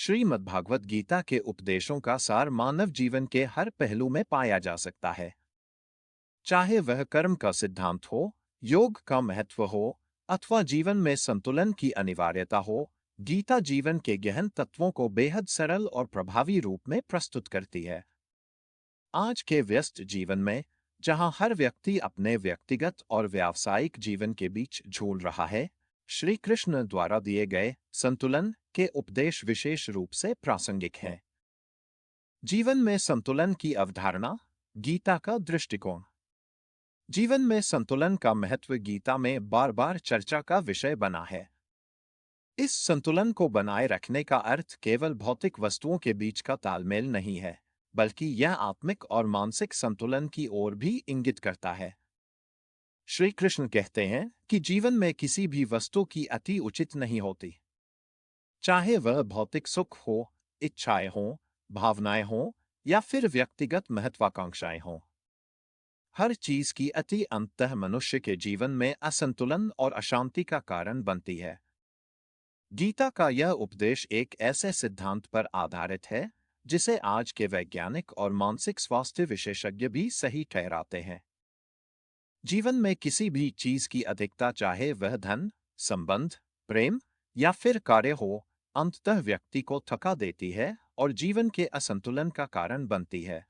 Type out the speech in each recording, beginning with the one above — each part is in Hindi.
श्रीमद्भागवत गीता के उपदेशों का सार मानव जीवन के हर पहलू में पाया जा सकता है। चाहे वह कर्म का सिद्धांत हो, योग का महत्व हो, अथवा जीवन में संतुलन की अनिवार्यता हो, गीता जीवन के गहन तत्वों को बेहद सरल और प्रभावी रूप में प्रस्तुत करती है। आज के व्यस्त जीवन में, जहां हर व्यक्ति अपने व्यक्तिगत और व्यावसायिक जीवन के बीच झूल रहा है, श्री कृष्ण द्वारा दिए गए संतुलन के उपदेश विशेष रूप से प्रासंगिक हैं। जीवन में संतुलन की अवधारणा, गीता का दृष्टिकोण। जीवन में संतुलन का महत्व गीता में बार बार चर्चा का विषय बना है। इस संतुलन को बनाए रखने का अर्थ केवल भौतिक वस्तुओं के बीच का तालमेल नहीं है, बल्कि यह आत्मिक और मानसिक संतुलन की ओर भी इंगित करता है। श्री कृष्ण कहते हैं कि जीवन में किसी भी वस्तु की अति उचित नहीं होती। चाहे वह भौतिक सुख हो, इच्छाएं हों, भावनाएं हों या फिर व्यक्तिगत महत्वाकांक्षाएं हों, हर चीज की अति अंततः मनुष्य के जीवन में असंतुलन और अशांति का कारण बनती है। गीता का यह उपदेश एक ऐसे सिद्धांत पर आधारित है जिसे आज के वैज्ञानिक और मानसिक स्वास्थ्य विशेषज्ञ भी सही ठहराते हैं। जीवन में किसी भी चीज की अधिकता, चाहे वह धन, संबंध, प्रेम या फिर कार्य हो, अंततः व्यक्ति को थका देती है और जीवन के असंतुलन का कारण बनती है।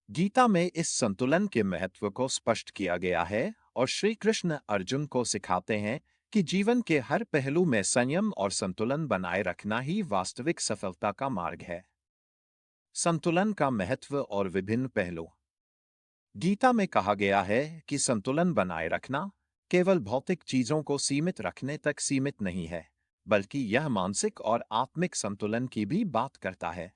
गीता में इस संतुलन के महत्व को स्पष्ट किया गया है और श्री कृष्ण अर्जुन को सिखाते हैं कि जीवन के हर पहलू में संयम और संतुलन बनाए रखना ही वास्तविक सफलता का मार्ग है। संतुलन का महत्व और विभिन्न पहलू। गीता में कहा गया है कि संतुलन बनाए रखना केवल भौतिक चीजों को सीमित रखने तक सीमित नहीं है, बल्कि यह मानसिक और आत्मिक संतुलन की भी बात करता है।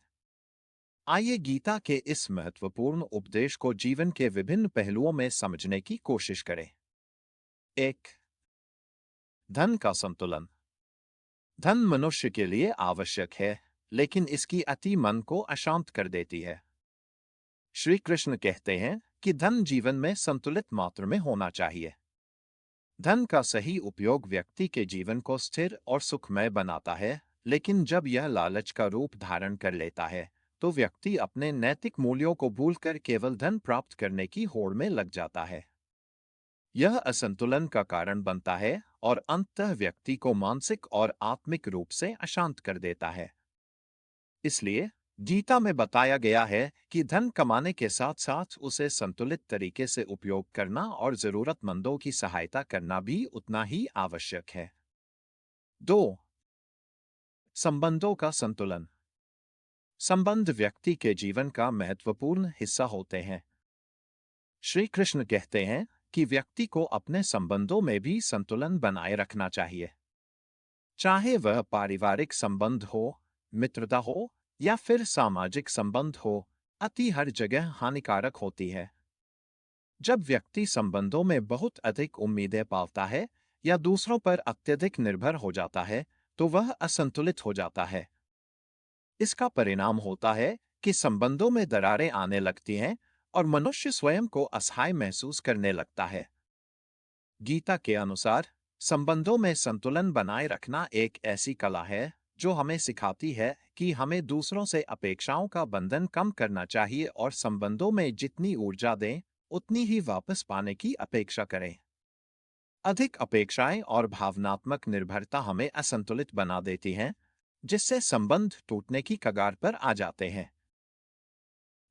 आइए गीता के इस महत्वपूर्ण उपदेश को जीवन के विभिन्न पहलुओं में समझने की कोशिश करें। 1. धन का संतुलन। धन मनुष्य के लिए आवश्यक है, लेकिन इसकी अति मन को अशांत कर देती है। श्री कृष्ण कहते हैं कि धन जीवन में संतुलित मात्रा में होना चाहिए। धन का सही उपयोग व्यक्ति के जीवन को स्थिर और सुखमय बनाता है, लेकिन जब यह लालच का रूप धारण कर लेता है, तो व्यक्ति अपने नैतिक मूल्यों को भूलकर केवल धन प्राप्त करने की होड़ में लग जाता है। यह असंतुलन का कारण बनता है और अंततः व्यक्ति को मानसिक और आत्मिक रूप से अशांत कर देता है। इसलिए गीता में बताया गया है कि धन कमाने के साथ साथ उसे संतुलित तरीके से उपयोग करना और जरूरतमंदों की सहायता करना भी उतना ही आवश्यक है। 2. संबंधों का संतुलन। संबंध व्यक्ति के जीवन का महत्वपूर्ण हिस्सा होते हैं। श्री कृष्ण कहते हैं कि व्यक्ति को अपने संबंधों में भी संतुलन बनाए रखना चाहिए। चाहे वह पारिवारिक संबंध हो, मित्रता हो या फिर सामाजिक संबंध हो, अति हर जगह हानिकारक होती है। जब व्यक्ति संबंधों में बहुत अधिक उम्मीदें पालता है या दूसरों पर अत्यधिक निर्भर हो जाता है, तो वह असंतुलित हो जाता है। इसका परिणाम होता है कि संबंधों में दरारें आने लगती हैं और मनुष्य स्वयं को असहाय महसूस करने लगता है। गीता के अनुसार संबंधों में संतुलन बनाए रखना एक ऐसी कला है जो हमें सिखाती है कि हमें दूसरों से अपेक्षाओं का बंधन कम करना चाहिए और संबंधों में जितनी ऊर्जा दें, उतनी ही वापस पाने की अपेक्षा करें। अधिक अपेक्षाएं और भावनात्मक निर्भरता हमें असंतुलित बना देती हैं, जिससे संबंध टूटने की कगार पर आ जाते हैं।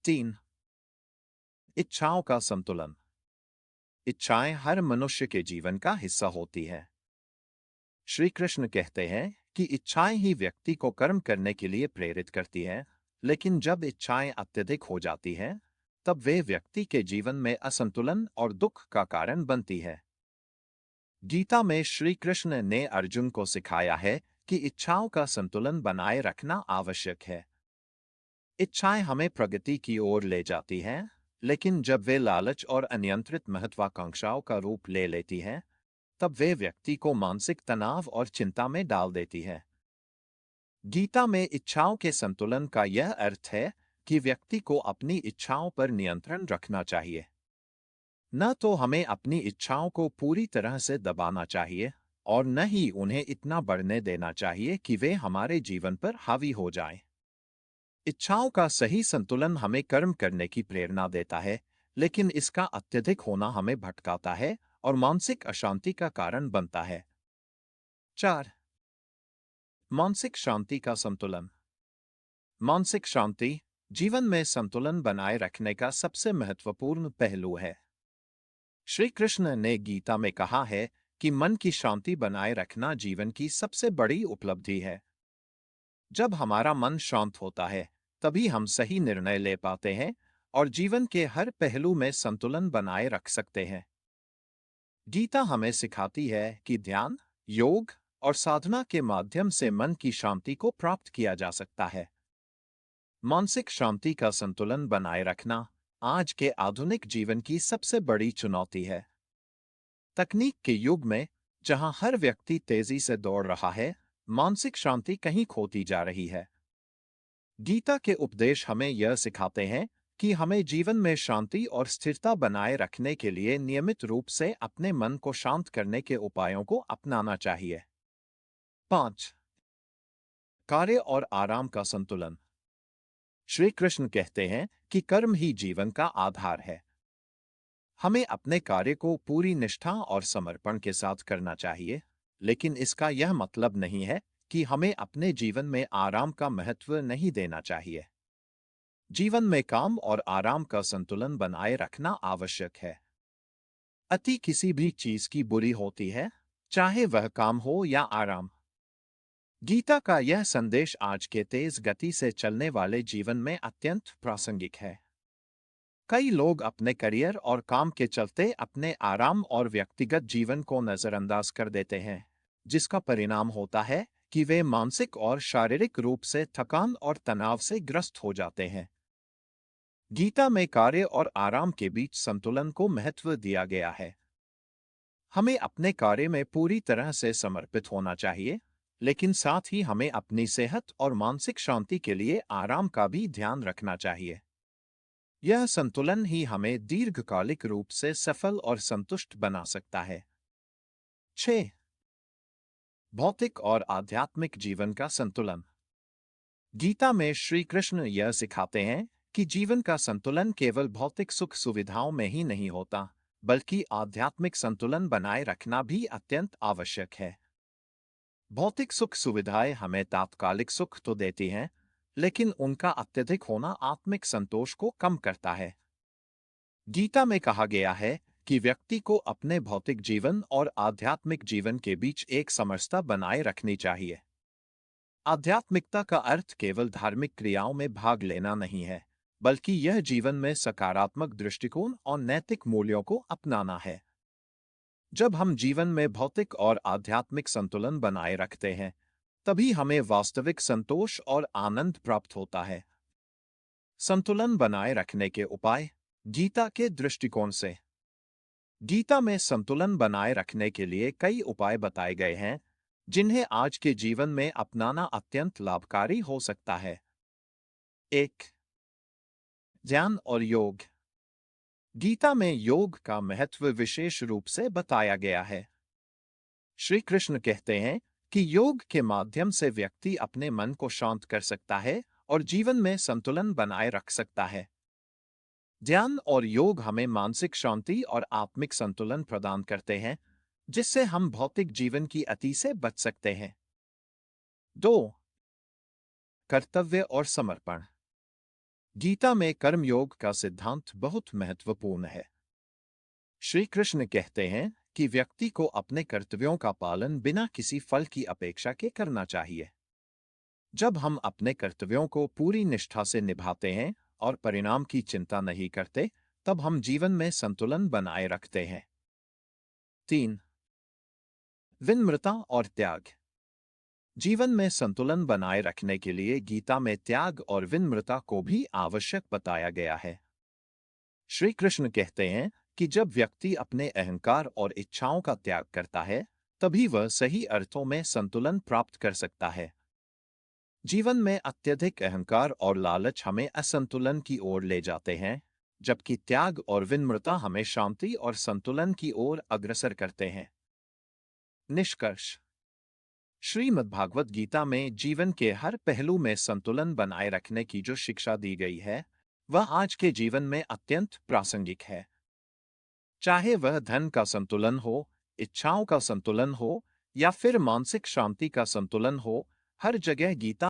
3. इच्छाओं का संतुलन। इच्छाएं हर मनुष्य के जीवन का हिस्सा होती हैं। श्री कृष्ण कहते हैं कि इच्छाएं ही व्यक्ति को कर्म करने के लिए प्रेरित करती हैं, लेकिन जब इच्छाएं अत्यधिक हो जाती हैं, तब वे व्यक्ति के जीवन में असंतुलन और दुख का कारण बनती है। गीता में श्री कृष्ण ने अर्जुन को सिखाया है कि इच्छाओं का संतुलन बनाए रखना आवश्यक है। इच्छाएं हमें प्रगति की ओर ले जाती हैं, लेकिन जब वे लालच और अनियंत्रित महत्वाकांक्षाओं का रूप ले लेती हैं, तब वे व्यक्ति को मानसिक तनाव और चिंता में डाल देती है। गीता में इच्छाओं के संतुलन का यह अर्थ है कि व्यक्ति को अपनी इच्छाओं पर नियंत्रण रखना चाहिए। न तो हमें अपनी इच्छाओं को पूरी तरह से दबाना चाहिए और न ही उन्हें इतना बढ़ने देना चाहिए कि वे हमारे जीवन पर हावी हो जाएं। इच्छाओं का सही संतुलन हमें कर्म करने की प्रेरणा देता है, लेकिन इसका अत्यधिक होना हमें भटकाता है और मानसिक अशांति का कारण बनता है। 4. मानसिक शांति का संतुलन। मानसिक शांति जीवन में संतुलन बनाए रखने का सबसे महत्वपूर्ण पहलू है। श्री कृष्ण ने गीता में कहा है कि मन की शांति बनाए रखना जीवन की सबसे बड़ी उपलब्धि है। जब हमारा मन शांत होता है, तभी हम सही निर्णय ले पाते हैं और जीवन के हर पहलू में संतुलन बनाए रख सकते हैं। गीता हमें सिखाती है कि ध्यान, योग और साधना के माध्यम से मन की शांति को प्राप्त किया जा सकता है। मानसिक शांति का संतुलन बनाए रखना आज के आधुनिक जीवन की सबसे बड़ी चुनौती है। तकनीक के युग में, जहां हर व्यक्ति तेजी से दौड़ रहा है, मानसिक शांति कहीं खोती जा रही है। गीता के उपदेश हमें यह सिखाते हैं कि हमें जीवन में शांति और स्थिरता बनाए रखने के लिए नियमित रूप से अपने मन को शांत करने के उपायों को अपनाना चाहिए। 5. कार्य और आराम का संतुलन। श्री कृष्ण कहते हैं कि कर्म ही जीवन का आधार है। हमें अपने कार्य को पूरी निष्ठा और समर्पण के साथ करना चाहिए, लेकिन इसका यह मतलब नहीं है कि हमें अपने जीवन में आराम का महत्व नहीं देना चाहिए। जीवन में काम और आराम का संतुलन बनाए रखना आवश्यक है। अति किसी भी चीज की बुरी होती है, चाहे वह काम हो या आराम। गीता का यह संदेश आज के तेज गति से चलने वाले जीवन में अत्यंत प्रासंगिक है। कई लोग अपने करियर और काम के चलते अपने आराम और व्यक्तिगत जीवन को नजरअंदाज कर देते हैं, जिसका परिणाम होता है कि वे मानसिक और शारीरिक रूप से थकान और तनाव से ग्रस्त हो जाते हैं। गीता में कार्य और आराम के बीच संतुलन को महत्व दिया गया है। हमें अपने कार्य में पूरी तरह से समर्पित होना चाहिए, लेकिन साथ ही हमें अपनी सेहत और मानसिक शांति के लिए आराम का भी ध्यान रखना चाहिए। यह संतुलन ही हमें दीर्घकालिक रूप से सफल और संतुष्ट बना सकता है। 6. भौतिक और आध्यात्मिक जीवन का संतुलन। गीता में श्री कृष्ण यह सिखाते हैं कि जीवन का संतुलन केवल भौतिक सुख सुविधाओं में ही नहीं होता, बल्कि आध्यात्मिक संतुलन बनाए रखना भी अत्यंत आवश्यक है। भौतिक सुख सुविधाएं हमें तात्कालिक सुख तो देती हैं, लेकिन उनका अत्यधिक होना आत्मिक संतोष को कम करता है। गीता में कहा गया है कि व्यक्ति को अपने भौतिक जीवन और आध्यात्मिक जीवन के बीच एक समरसता बनाए रखनी चाहिए। आध्यात्मिकता का अर्थ केवल धार्मिक क्रियाओं में भाग लेना नहीं है, बल्कि यह जीवन में सकारात्मक दृष्टिकोण और नैतिक मूल्यों को अपनाना है। जब हम जीवन में भौतिक और आध्यात्मिक संतुलन बनाए रखते हैं, तभी हमें वास्तविक संतोष और आनंद प्राप्त होता है। संतुलन बनाए रखने के उपाय गीता के दृष्टिकोण से। गीता में संतुलन बनाए रखने के लिए कई उपाय बताए गए हैं, जिन्हें आज के जीवन में अपनाना अत्यंत लाभकारी हो सकता है। 1. ध्यान और योग। गीता में योग का महत्व विशेष रूप से बताया गया है। श्री कृष्ण कहते हैं कि योग के माध्यम से व्यक्ति अपने मन को शांत कर सकता है और जीवन में संतुलन बनाए रख सकता है। ध्यान और योग हमें मानसिक शांति और आत्मिक संतुलन प्रदान करते हैं, जिससे हम भौतिक जीवन की अति से बच सकते हैं। 2. कर्तव्य और समर्पण। गीता में कर्मयोग का सिद्धांत बहुत महत्वपूर्ण है। श्री कृष्ण कहते हैं कि व्यक्ति को अपने कर्तव्यों का पालन बिना किसी फल की अपेक्षा के करना चाहिए। जब हम अपने कर्तव्यों को पूरी निष्ठा से निभाते हैं और परिणाम की चिंता नहीं करते, तब हम जीवन में संतुलन बनाए रखते हैं। 3. विनम्रता और त्याग। जीवन में संतुलन बनाए रखने के लिए गीता में त्याग और विनम्रता को भी आवश्यक बताया गया है। श्री कृष्ण कहते हैं कि जब व्यक्ति अपने अहंकार और इच्छाओं का त्याग करता है, तभी वह सही अर्थों में संतुलन प्राप्त कर सकता है। जीवन में अत्यधिक अहंकार और लालच हमें असंतुलन की ओर ले जाते हैं, जबकि त्याग और विनम्रता हमें शांति और संतुलन की ओर अग्रसर करते हैं। निष्कर्ष। श्रीमद् भागवत गीता में जीवन के हर पहलू में संतुलन बनाए रखने की जो शिक्षा दी गई है, वह आज के जीवन में अत्यंत प्रासंगिक है। चाहे वह धन का संतुलन हो, इच्छाओं का संतुलन हो, या फिर मानसिक शांति का संतुलन हो, हर जगह गीता